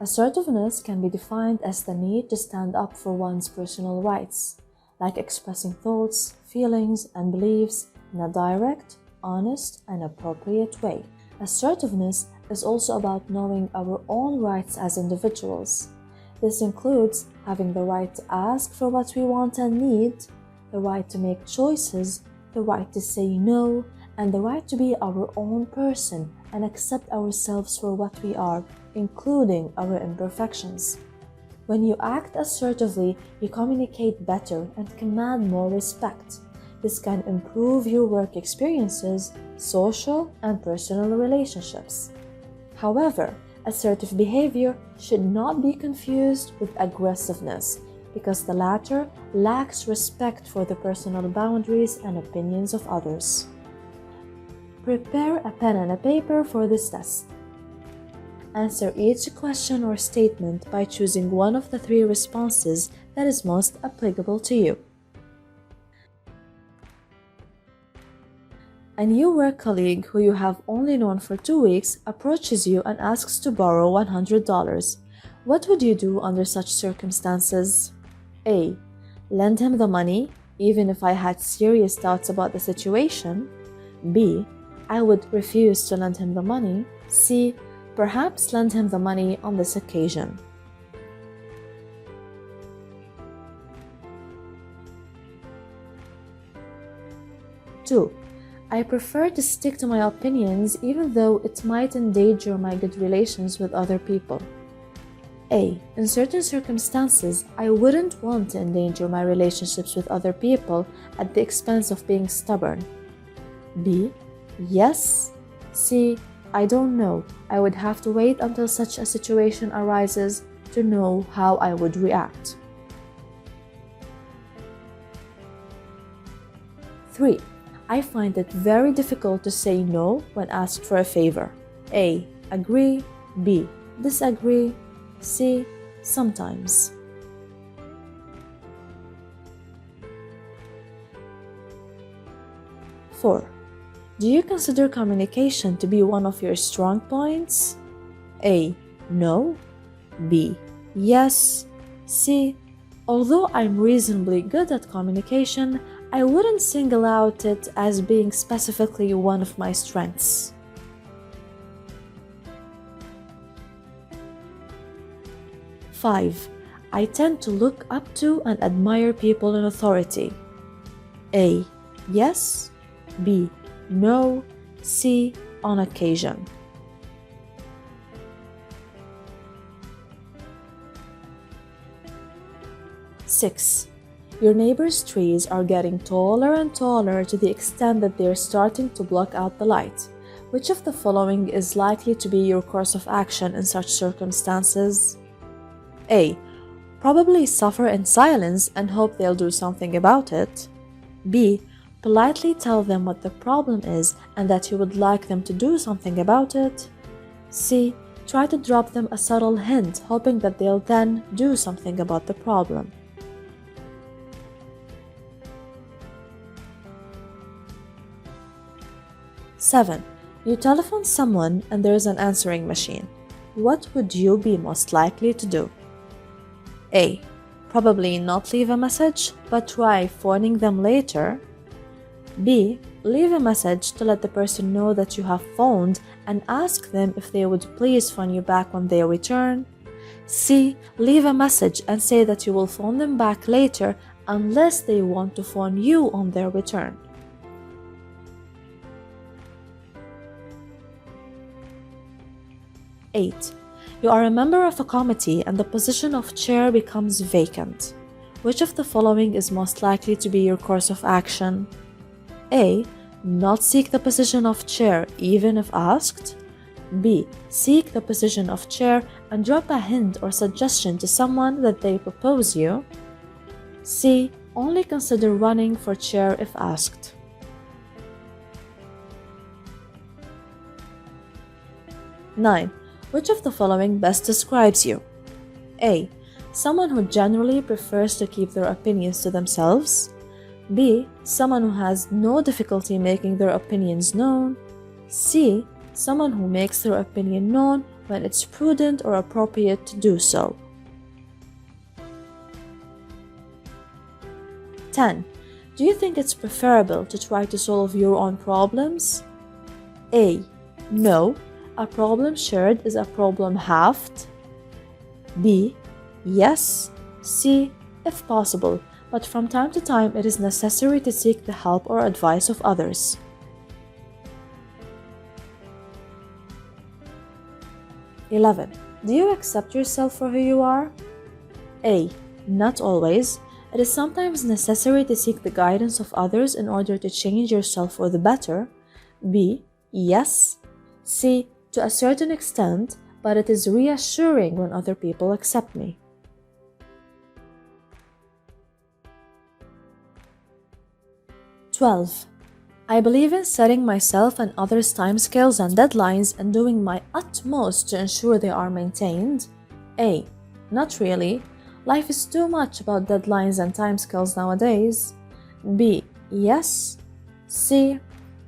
Assertiveness can be defined as the need to stand up for one's personal rights, like expressing thoughts, feelings, and beliefs in a direct, honest, and appropriate way. Assertiveness is also about knowing our own rights as individuals. This includes having the right to ask for what we want and need, the right to make choices, the right to say no, and the right to be our own person and accept ourselves for what we are, including our imperfections. When you act assertively, you communicate better and command more respect. This can improve your work experiences, social and personal relationships. However, assertive behavior should not be confused with aggressiveness, because the latter lacks respect for the personal boundaries and opinions of others. Prepare a pen and a paper for this test. Answer each question or statement by choosing one of the three responses that is most applicable to you. A new work colleague who you have only known for 2 weeks approaches you and asks to borrow $100. What would you do under such circumstances? A. Lend him the money, even if I had serious doubts about the situation. B. I would refuse to lend him the money. C. Perhaps lend him the money on this occasion. Two. I prefer to stick to my opinions even though it might endanger my good relations with other people. A. In certain circumstances, I wouldn't want to endanger my relationships with other people at the expense of being stubborn. B. Yes. C. I don't know. I would have to wait until such a situation arises to know how I would react. 3. I find it very difficult to say no when asked for a favor. A. Agree. B. Disagree. C. Sometimes. 4. Do you consider communication to be one of your strong points? A. No. B. Yes. C. Although I'm reasonably good at communication, I wouldn't single out it as being specifically one of my strengths. 5. I tend to look up to and admire people in authority. A. Yes. B. No. C. On occasion. 6. Your neighbor's trees are getting taller and taller to the extent that they are starting to block out the light. Which of the following is likely to be your course of action in such circumstances? A. Probably suffer in silence and hope they'll do something about it. B. Politely tell them what the problem is and that you would like them to do something about it. C. Try to drop them a subtle hint, hoping that they'll then do something about the problem. 7. You telephone someone and there is an answering machine. What would you be most likely to do? A. Probably not leave a message, but try phoning them later. B. Leave a message to let the person know that you have phoned and ask them if they would please phone you back when they return. C. Leave a message and say that you will phone them back later unless they want to phone you on their return. 8. You are a member of a committee and the position of chair becomes vacant. Which of the following is most likely to be your course of action? A. Not seek the position of chair even if asked. B. Seek the position of chair and drop a hint or suggestion to someone that they propose you. C. Only consider running for chair if asked. 9. Which of the following best describes you? A. Someone who generally prefers to keep their opinions to themselves. B. Someone who has no difficulty making their opinions known. C. Someone who makes their opinion known when it's prudent or appropriate to do so. 10. Do you think it's preferable to try to solve your own problems? A. No. A problem shared is a problem halved. B. Yes. C. If possible, but from time to time it is necessary to seek the help or advice of others. 11. Do you accept yourself for who you are? A. Not always. It is sometimes necessary to seek the guidance of others in order to change yourself for the better. B. Yes. C. To a certain extent, but it is reassuring when other people accept me. 12. I believe in setting myself and others' timescales and deadlines and doing my utmost to ensure they are maintained. A. Not really. Life is too much about deadlines and timescales nowadays. B. Yes. C.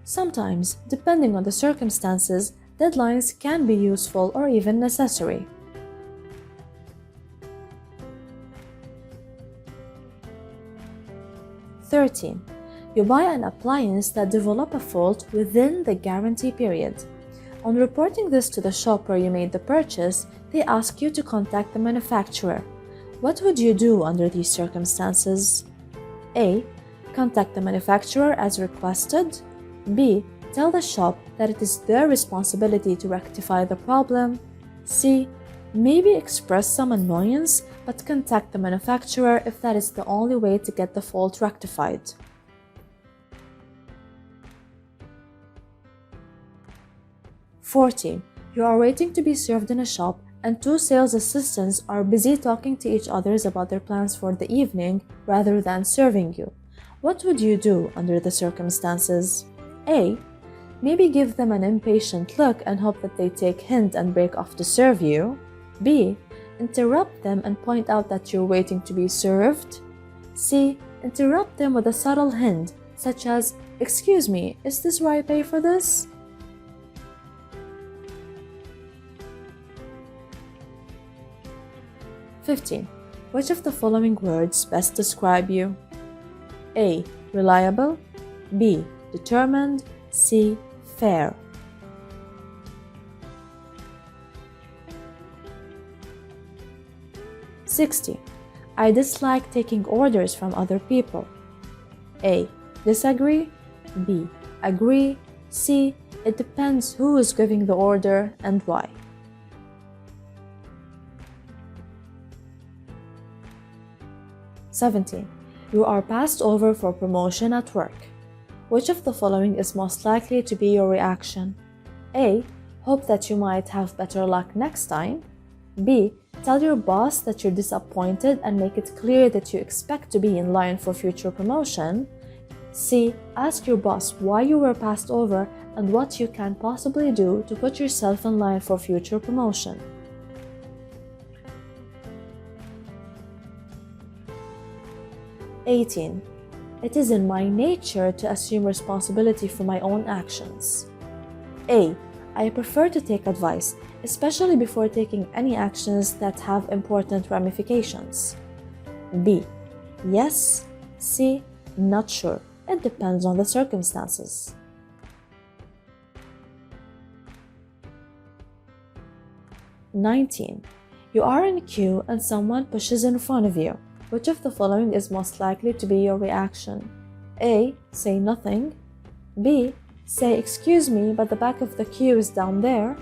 Sometimes, depending on the circumstances, deadlines can be useful or even necessary. 13. You buy an appliance that develops a fault within the guarantee period. On reporting this to the shop where you made the purchase, they ask you to contact the manufacturer. What would you do under these circumstances? A. Contact the manufacturer as requested. B. Tell the shop that it is their responsibility to rectify the problem. C. Maybe express some annoyance, but contact the manufacturer if that is the only way to get the fault rectified. 14. You are waiting to be served in a shop and two sales assistants are busy talking to each other about their plans for the evening rather than serving you. What would you do under the circumstances? A. Maybe give them an impatient look and hope that they take hint and break off to serve you. B. Interrupt them and point out that you're waiting to be served. C. Interrupt them with a subtle hint, such as, "Excuse me, is this where I pay for this?" 15. Which of the following words best describe you? A. Reliable. B. Determined. C. Fair. 60. I dislike taking orders from other people. A. Disagree. B. Agree. C. It depends who is giving the order and why. 17. You are passed over for promotion at work. Which of the following is most likely to be your reaction? A. Hope that you might have better luck next time. B. Tell your boss that you're disappointed and make it clear that you expect to be in line for future promotion. C. Ask your boss why you were passed over and what you can possibly do to put yourself in line for future promotion. 18. It is in my nature to assume responsibility for my own actions. A. I prefer to take advice, especially before taking any actions that have important ramifications. B. Yes. C. Not sure. It depends on the circumstances. 19. You are in a queue and someone pushes in front of you. Which of the following is most likely to be your reaction? A. Say nothing. B. Say, "Excuse me, but the back of the queue is down there."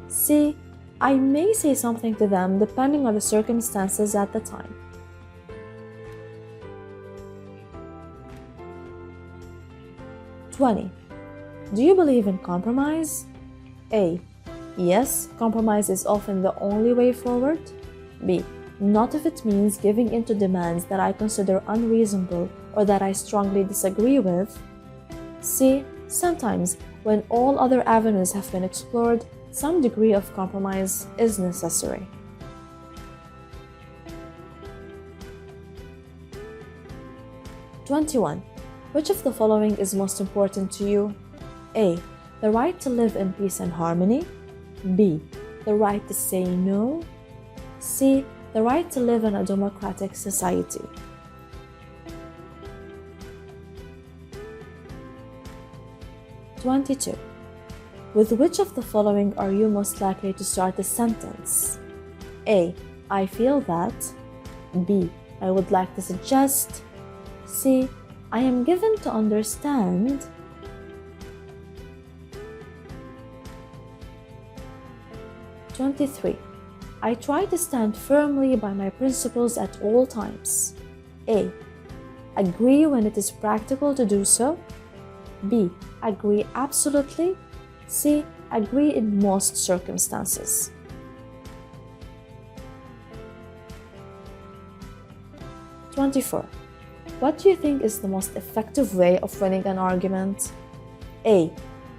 C. I may say something to them depending on the circumstances at the time. 20. Do you believe in compromise? A. Yes, compromise is often the only way forward. B. Not if it means giving in to demands that I consider unreasonable or that I strongly disagree with. C. Sometimes, when all other avenues have been explored, some degree of compromise is necessary. 21. Which of the following is most important to you? A. The right to live in peace and harmony. B. the right to say no? C. The right to live in a democratic society. (22) With which of the following are you most likely to start a sentence? A. I feel that. B. I would like to suggest. C. I am given to understand. 23. I try to stand firmly by my principles at all times. A. Agree when it is practical to do so. B. Agree absolutely. C. Agree in most circumstances. (24) What do you think is the most effective way of winning an argument? A.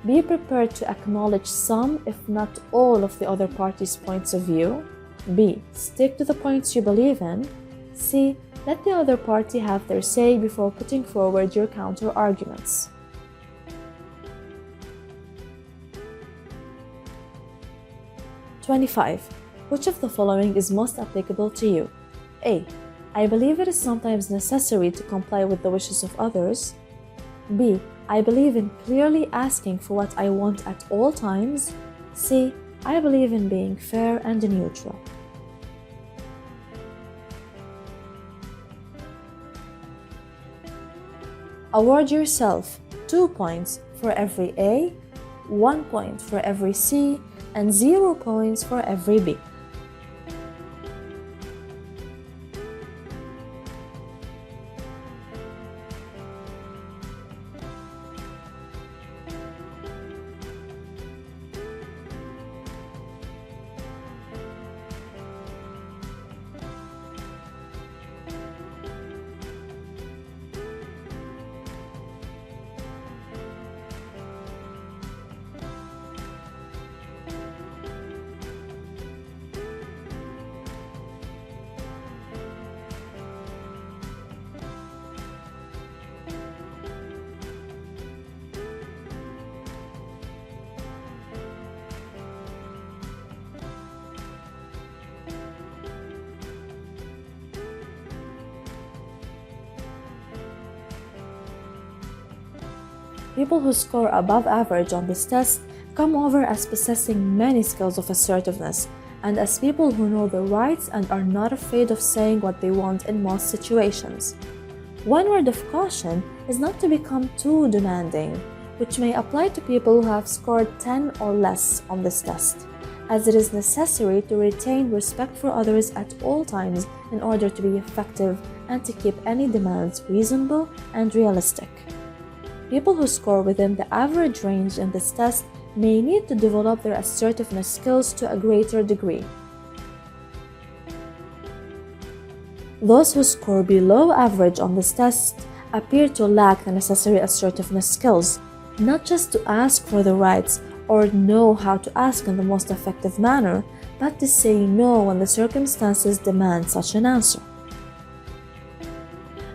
Be prepared to acknowledge some, if not all, of the other party's points of view. B. Stick to the points you believe in. C. Let the other party have their say before putting forward your counter-arguments. (25) Which of the following is most applicable to you? A. I believe it is sometimes necessary to comply with the wishes of others. B. I believe in clearly asking for what I want at all times. C. I believe in being fair and neutral. Award yourself 2 points for every A, 1 point for every C, and 0 points for every B. People who score above average on this test come over as possessing many skills of assertiveness and as people who know their rights and are not afraid of saying what they want in most situations. One word of caution is not to become too demanding, which may apply to people who have scored 10 or less on this test, as it is necessary to retain respect for others at all times in order to be effective and to keep any demands reasonable and realistic. People who score within the average range in this test may need to develop their assertiveness skills to a greater degree. Those who score below average on this test appear to lack the necessary assertiveness skills, not just to ask for the rights or know how to ask in the most effective manner, but to say no when the circumstances demand such an answer.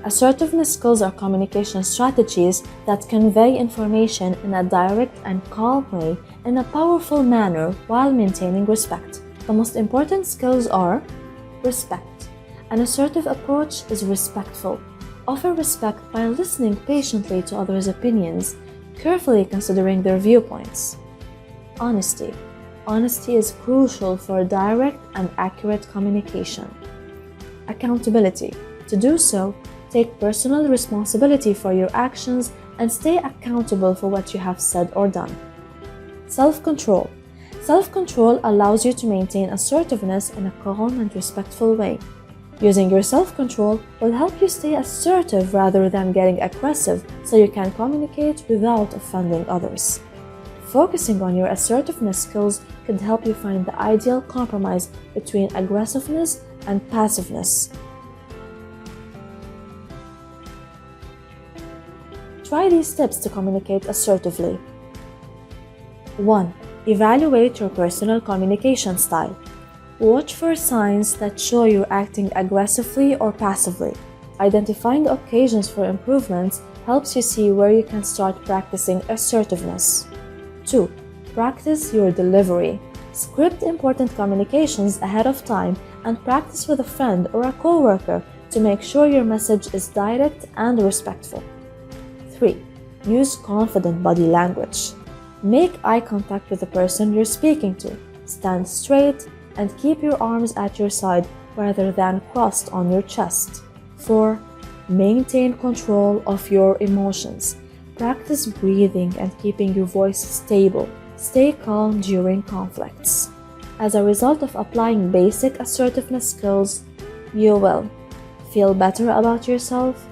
Assertiveness skills are communication strategies that convey information in a direct and calm way in a powerful manner while maintaining respect. The most important skills are respect. An assertive approach is respectful. Offer respect by listening patiently to others' opinions, carefully considering their viewpoints. Honesty. Honesty is crucial for direct and accurate communication. Accountability. To do so, take personal responsibility for your actions and stay accountable for what you have said or done. Self-control. Self-control allows you to maintain assertiveness in a calm and respectful way. Using your self-control will help you stay assertive rather than getting aggressive so you can communicate without offending others. Focusing on your assertiveness skills could help you find the ideal compromise between aggressiveness and passiveness. Try these tips to communicate assertively. 1. Evaluate your personal communication style. Watch for signs that show you're acting aggressively or passively. Identifying occasions for improvements helps you see where you can start practicing assertiveness. 2. Practice your delivery. Script important communications ahead of time and practice with a friend or a coworker to make sure your message is direct and respectful. 3. Use confident body language. Make eye contact with the person you're speaking to. Stand straight and keep your arms at your side rather than crossed on your chest. 4. Maintain control of your emotions. Practice breathing and keeping your voice stable. Stay calm during conflicts. As a result of applying basic assertiveness skills, you will feel better about yourself,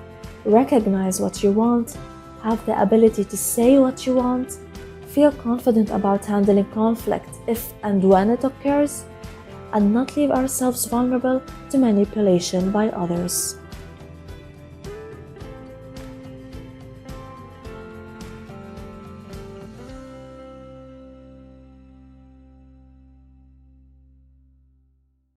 recognize what you want, have the ability to say what you want, feel confident about handling conflict if and when it occurs, and not leave ourselves vulnerable to manipulation by others.